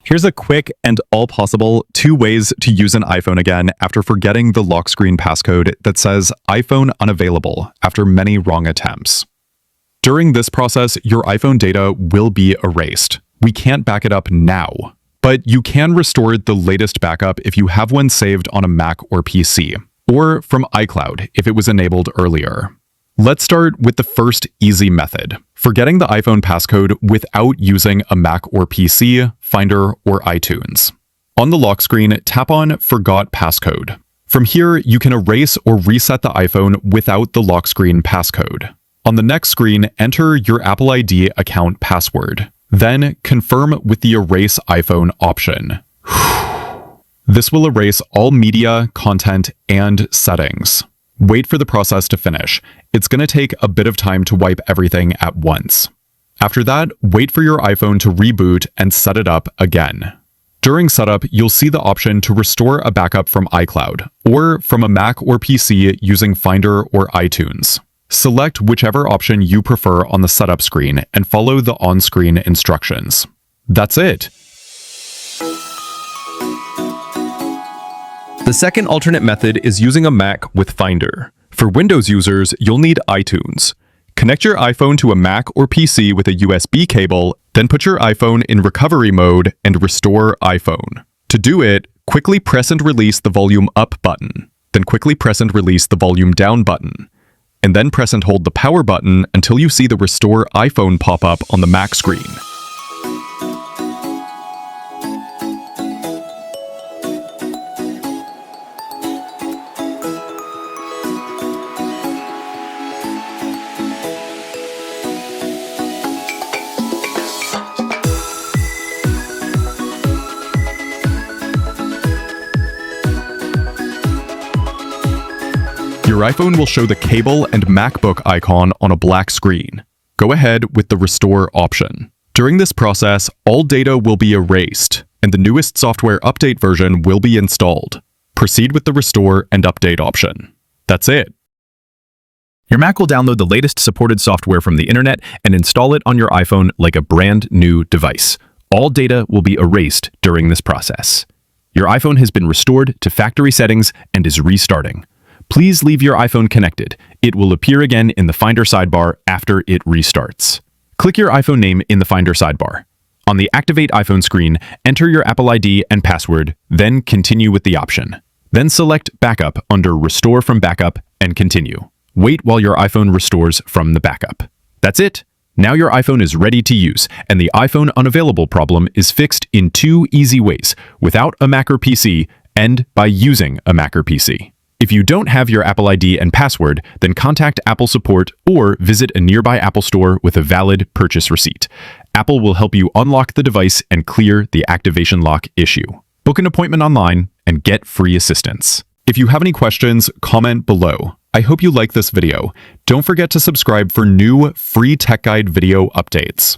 Here's a quick and all possible 2 ways to use an iPhone again after forgetting the lock screen passcode that says iPhone unavailable after many wrong attempts. During this process, your iPhone data will be erased. We can't back it up now, but you can restore the latest backup if you have one saved on a Mac or PC, or from iCloud if it was enabled earlier. Let's start with the first easy method, forgetting the iPhone passcode without using a Mac or PC, Finder, or iTunes. On the lock screen, tap on Forgot Passcode. From here, you can erase or reset the iPhone without the lock screen passcode. On the next screen, enter your Apple ID account password. Then, confirm with the Erase iPhone option. This will erase all media, content, and settings. Wait for the process to finish. It's going to take a bit of time to wipe everything at once. After that, wait for your iPhone to reboot and set it up again. During setup, you'll see the option to restore a backup from iCloud, or from a Mac or PC using Finder or iTunes. Select whichever option you prefer on the setup screen and follow the on-screen instructions. That's it. The second alternate method is using a Mac with Finder. For Windows users, you'll need iTunes. Connect your iPhone to a Mac or PC with a USB cable, then put your iPhone in recovery mode and restore iPhone. To do it, quickly press and release the volume up button, then quickly press and release the volume down button, and then press and hold the power button until you see the Restore iPhone pop up on the Mac screen. Your iPhone will show the cable and MacBook icon on a black screen. Go ahead with the Restore option. During this process, all data will be erased, and the newest software update version will be installed. Proceed with the Restore and Update option. That's it. Your Mac will download the latest supported software from the internet and install it on your iPhone like a brand new device. All data will be erased during this process. Your iPhone has been restored to factory settings and is restarting. Please leave your iPhone connected. It will appear again in the Finder sidebar after it restarts. Click your iPhone name in the Finder sidebar. On the Activate iPhone screen, enter your Apple ID and password, then continue with the option. Then select Backup under Restore from Backup and continue. Wait while your iPhone restores from the backup. That's it. Now your iPhone is ready to use, and the iPhone unavailable problem is fixed in 2 easy ways, without a Mac or PC and by using a Mac or PC. If you don't have your Apple ID and password, then contact Apple support or visit a nearby Apple store with a valid purchase receipt. Apple will help you unlock the device and clear the activation lock issue. Book an appointment online and get free assistance. If you have any questions, comment below. I hope you like this video. Don't forget to subscribe for new free tech guide video updates.